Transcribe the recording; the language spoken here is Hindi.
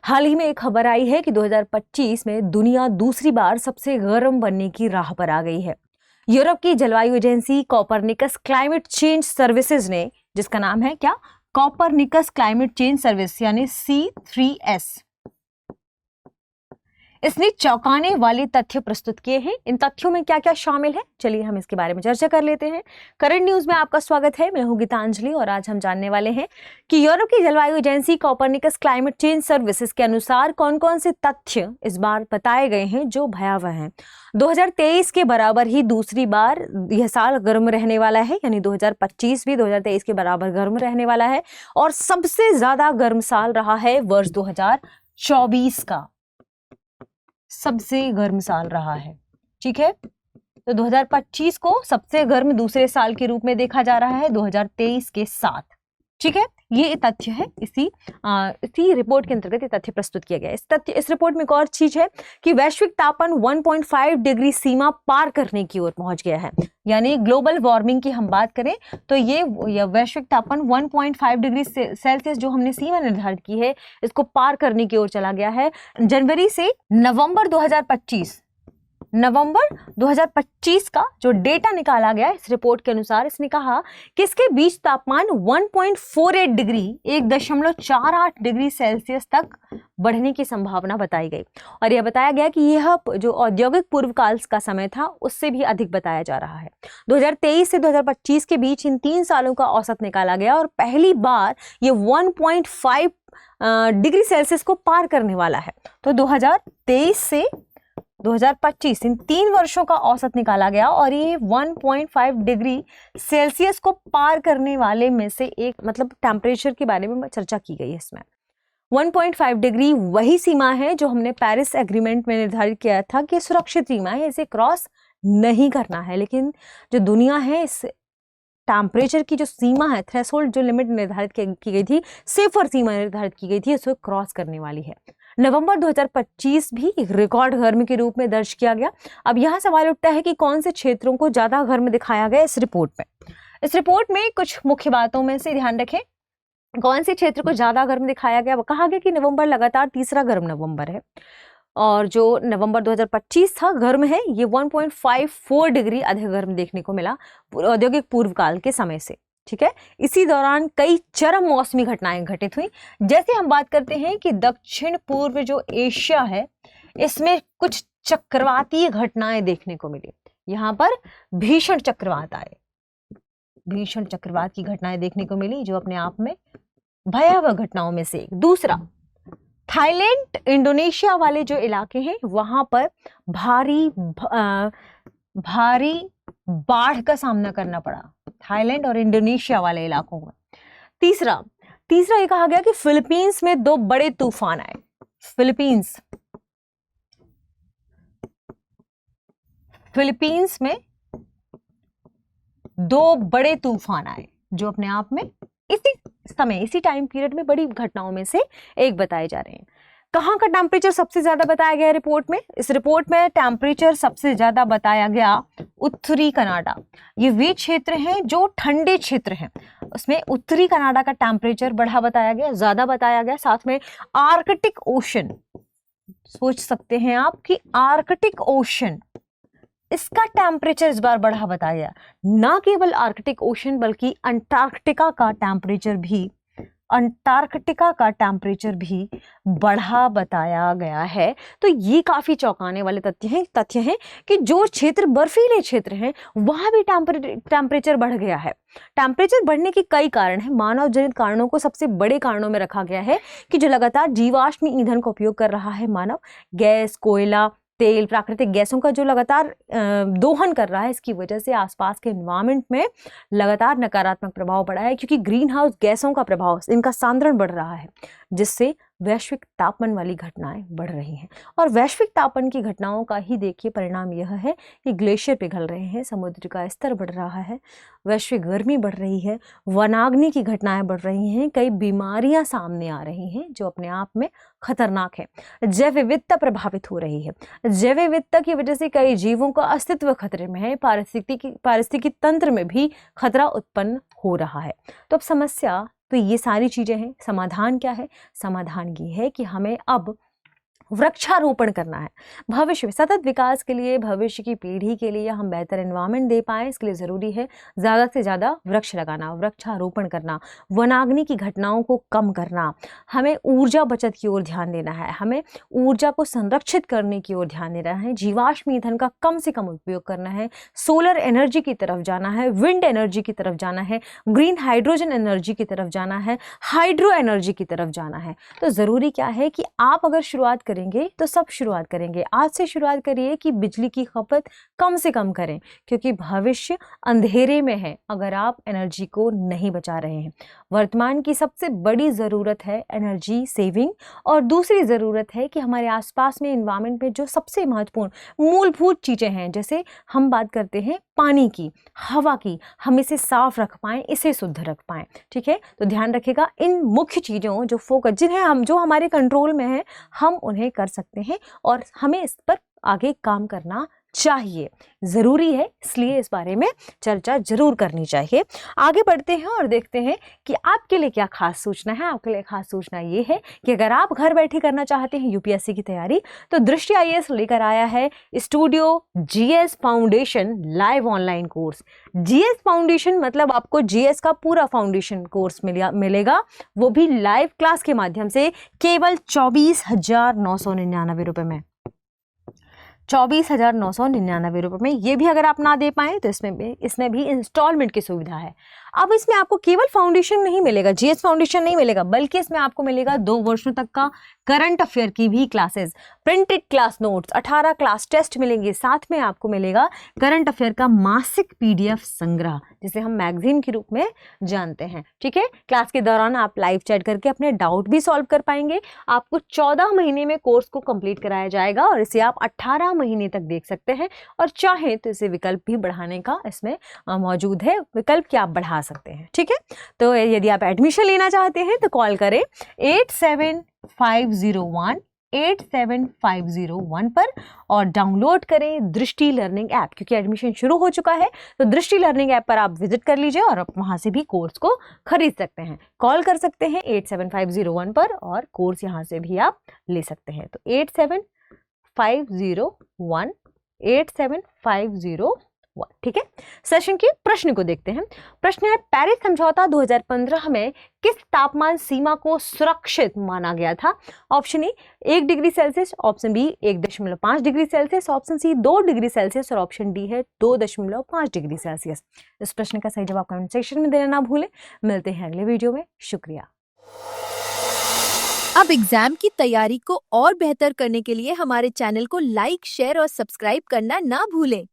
हाल ही में एक खबर आई है कि 2025 में दुनिया दूसरी बार सबसे गर्म बनने की राह पर आ गई है। यूरोप की जलवायु agency Copernicus climate change services ने, जिसका नाम है क्या, कॉपरनिकस क्लाइमेट चेंज सर्विस यानी C3S, इसने चौंकाने वाले तथ्य प्रस्तुत किए हैं। इन तथ्यों में क्या क्या शामिल है, चलिए हम इसके बारे में चर्चा कर लेते हैं। करंट न्यूज में आपका स्वागत है। मैं हूं गीतांजलि और आज हम जानने वाले हैं कि यूरोप की जलवायु agency Copernicus climate change services के अनुसार कौन कौन से तथ्य इस बार बताए गए हैं जो भयावह हैं। 2023 के बराबर ही दूसरी बार यह साल गर्म रहने वाला है, यानी 2025 भी 2023 के बराबर गर्म रहने वाला है और सबसे ज्यादा गर्म साल रहा है वर्ष 2024 का, सबसे गर्म साल रहा है। ठीक है, तो 2025 को सबसे गर्म दूसरे साल के रूप में देखा जा रहा है 2023 के साथ। ठीक है, ये तथ्य है। इसी रिपोर्ट के अंतर्गत ये तथ्य प्रस्तुत किया गया है। इस रिपोर्ट में एक और चीज है कि वैश्विक तापमान 1.5 डिग्री सीमा पार करने की ओर पहुंच गया है। यानी ग्लोबल वार्मिंग की हम बात करें तो ये वैश्विक तापमान 1.5 डिग्री सेल्सियस जो हमने सीमा निर्धारित की है, इसको पार करने की ओर चला गया है। जनवरी से नवंबर 2025 का जो डेटा निकाला गया इस रिपोर्ट के अनुसार, इसने कहा कि इसके बीच तापमान 1.48 डिग्री 1.48 डिग्री सेल्सियस तक बढ़ने की संभावना बताई गई और यह बताया गया कि यह जो औद्योगिक पूर्वकाल का समय था उससे भी अधिक बताया जा रहा है। 2023 से 2025 के बीच इन 3 सालों का औसत निकाला गया और पहली बार ये 1.5 डिग्री सेल्सियस को पार करने वाला है। तो 2023 से 2025 इन 3 वर्षों का औसत निकाला गया और ये 1.5 डिग्री सेल्सियस को पार करने वाले में से एक, मतलब टेम्परेचर के बारे में चर्चा की गई है इसमें। 1.5 डिग्री वही सीमा है जो हमने पेरिस एग्रीमेंट में निर्धारित किया था कि सुरक्षित सीमा है, इसे क्रॉस नहीं करना है। लेकिन जो दुनिया है, इस टेम्परेचर की जो सीमा है, थ्रेशोल्ड जो लिमिट निर्धारित की गई थी, सेफर सीमा निर्धारित की गई थी, उसको क्रॉस करने वाली है। नवंबर 2025 भी एक रिकॉर्ड गर्मी के रूप में दर्ज किया गया। अब यहाँ सवाल उठता है कि कौन से क्षेत्रों को ज्यादा गर्म दिखाया गया इस रिपोर्ट में। इस रिपोर्ट में कुछ मुख्य बातों में से ध्यान रखें, कौन से क्षेत्र को ज्यादा गर्म दिखाया गया। कहा गया कि नवंबर लगातार तीसरा गर्म नवंबर है और जो नवंबर 2025 था गर्म है, ये 1.54 डिग्री अधिक गर्म देखने को मिला औद्योगिक पूर्वकाल के समय से। ठीक है, इसी दौरान कई चरम मौसमी घटनाएं घटित हुई। जैसे हम बात करते हैं कि दक्षिण पूर्व जो एशिया है, इसमें कुछ चक्रवातीय घटनाएं देखने को मिली। यहाँ पर भीषण चक्रवात आए, भीषण चक्रवात की घटनाएं देखने को मिली जो अपने आप में भयावह घटनाओं में से एक। दूसरा, थाईलैंड इंडोनेशिया वाले जो इलाके हैं वहां पर भारी बाढ़ का सामना करना पड़ा, थाईलैंड और इंडोनेशिया वाले इलाकों में। तीसरा ये कहा गया कि फिलीपींस में 2 बड़े तूफान आए। फिलीपींस में 2 बड़े तूफान आए जो अपने आप में इसी टाइम पीरियड में बड़ी घटनाओं में से एक बताए जा रहे हैं। कहाँ का टेम्परेचर सबसे ज्यादा बताया गया रिपोर्ट में? इस रिपोर्ट में टेम्परेचर सबसे ज्यादा बताया गया उत्तरी कनाडा। ये वे क्षेत्र हैं जो ठंडे क्षेत्र हैं, उसमें उत्तरी कनाडा का टेम्परेचर बढ़ा बताया गया, ज्यादा बताया गया। साथ में आर्कटिक ओशन, सोच सकते हैं आप कि आर्कटिक ओशन, इसका टेम्परेचर इस बार बढ़ा बताया गया। ना केवल आर्कटिक ओशन बल्कि अंटार्कटिका का टेम्परेचर भी बढ़ा बताया गया है। तो ये काफी चौंकाने वाले तथ्य हैं कि जो क्षेत्र बर्फीले क्षेत्र हैं वहां भी टेम्परेचर बढ़ गया है। टेम्परेचर बढ़ने के कई कारण हैं। मानव जनित कारणों को सबसे बड़े कारणों में रखा गया है कि जो लगातार जीवाश्म ईंधन का उपयोग कर रहा है मानव, गैस, कोयला, तेल, प्राकृतिक गैसों का जो लगातार दोहन कर रहा है, इसकी वजह से आसपास के एनवायरनमेंट में लगातार नकारात्मक प्रभाव पड़ा है, क्योंकि ग्रीन हाउस गैसों का प्रभाव, इनका सांद्रण बढ़ रहा है, जिससे वैश्विक तापमान वाली घटनाएं बढ़ रही हैं। और वैश्विक तापमान की घटनाओं का ही देखिए परिणाम यह है कि ग्लेशियर पिघल रहे हैं, समुद्र का स्तर बढ़ रहा है, वैश्विक गर्मी बढ़ रही है, वनाग्नि की घटनाएं बढ़ रही हैं, कई बीमारियां सामने आ रही हैं जो अपने आप में खतरनाक है। जैव विविधता प्रभावित हो रही है, जैव विविधता की वजह से कई जीवों का अस्तित्व खतरे में है, पारिस्थितिकी तंत्र में भी खतरा उत्पन्न हो रहा है। तो अब समस्या तो ये सारी चीजें हैं। समाधान क्या है? समाधान ये है कि हमें अब वृक्षारोपण करना है। भविष्य में सतत विकास के लिए, भविष्य की पीढ़ी के लिए हम बेहतर एनवायरनमेंट दे पाएं, इसके लिए ज़रूरी है ज़्यादा से ज़्यादा वृक्ष लगाना, वृक्षारोपण करना, वनाग्नि की घटनाओं को कम करना। हमें ऊर्जा बचत की ओर ध्यान देना है, हमें ऊर्जा को संरक्षित करने की ओर ध्यान देना है, जीवाश्म ईंधन का कम से कम उपयोग करना है, सोलर एनर्जी की तरफ जाना है, विंड एनर्जी की तरफ जाना है, ग्रीन हाइड्रोजन एनर्जी की तरफ जाना है, हाइड्रो एनर्जी की तरफ जाना है। तो ज़रूरी क्या है कि आप अगर शुरुआत करेंगे तो सब शुरुआत करेंगे। आज से शुरुआत करिए कि बिजली की खपत कम से कम करें, क्योंकि भविष्य अंधेरे में है अगर आप एनर्जी को नहीं बचा रहे हैं। वर्तमान की सबसे बड़ी ज़रूरत है एनर्जी सेविंग, और दूसरी ज़रूरत है कि हमारे आसपास में एनवायरनमेंट में जो सबसे महत्वपूर्ण मूलभूत चीज़ें हैं, जैसे हम बात करते हैं पानी की, हवा की, हम इसे साफ रख पाएँ, इसे शुद्ध रख पाएँ। ठीक है, तो ध्यान रखिएगा इन मुख्य चीज़ों जो फोकस जिन्हें हम जो हमारे कंट्रोल में है हम उन्हें कर सकते हैं, और हमें इस पर आगे काम करना चाहिए, ज़रूरी है, इसलिए इस बारे में चर्चा जरूर करनी चाहिए। आगे बढ़ते हैं और देखते हैं कि आपके लिए क्या खास सूचना है। आपके लिए खास सूचना ये है कि अगर आप घर बैठे करना चाहते हैं यूपीएससी की तैयारी, तो दृष्टि आईएएस लेकर आया है studio GS foundation live online course. GS foundation मतलब आपको जीएस का पूरा फाउंडेशन कोर्स मिलेगा, वो भी लाइव क्लास के माध्यम से केवल 24,999 रुपये में। 24,999 रुपये में। ये भी अगर आप ना दे पाएँ तो इसमें भी इंस्टॉलमेंट की सुविधा है। अब इसमें आपको केवल फाउंडेशन नहीं मिलेगा, जीएस फाउंडेशन नहीं मिलेगा, बल्कि इसमें आपको मिलेगा 2 वर्षों तक का करंट अफेयर की भी classes, printed class notes, 18 class test मिलेंगे, साथ में आपको मिलेगा करंट अफेयर का मासिक पीडीएफ संग्रह, जिसे हम मैगजीन के रूप में जानते हैं। ठीक है, क्लास के दौरान आप लाइव चैट करके अपने डाउट भी सॉल्व कर पाएंगे। आपको 14 महीने में कोर्स को कंप्लीट कराया जाएगा और इसे आप 18 महीने तक देख सकते हैं, और चाहें तो इसे विकल्प भी बढ़ाने का इसमें मौजूद है, विकल्प कि आप बढ़ा सकते हैं। ठीक है, तो यदि आप एडमिशन लेना चाहते हैं तो कॉल करें 8750187501 पर, और डाउनलोड करें दृष्टि लर्निंग ऐप, क्योंकि एडमिशन शुरू हो चुका है। तो दृष्टि लर्निंग ऐप पर आप विजिट कर लीजिए और आप वहां से भी कोर्स को खरीद सकते हैं। कॉल कर सकते हैं 875001 पर, और कोर्स यहां से भी आप ले सकते हैं। तो 8750187501। ठीक है, सेशन के प्रश्न को देखते हैं। प्रश्न है, पेरिस समझौता 2015 में किस तापमान सीमा को सुरक्षित माना गया था? Option A 1 degree Celsius, option B 1.5 degree Celsius, option C 2 degree Celsius, और ऑप्शन डी है 2.5 डिग्री सेल्सियस। इस प्रश्न का सही जवाब कमेंट सेक्शन में देना ना भूलें। मिलते हैं अगले वीडियो में, शुक्रिया। अब एग्जाम की तैयारी को और बेहतर करने के लिए हमारे चैनल को लाइक, शेयर और सब्सक्राइब करना ना भूलें।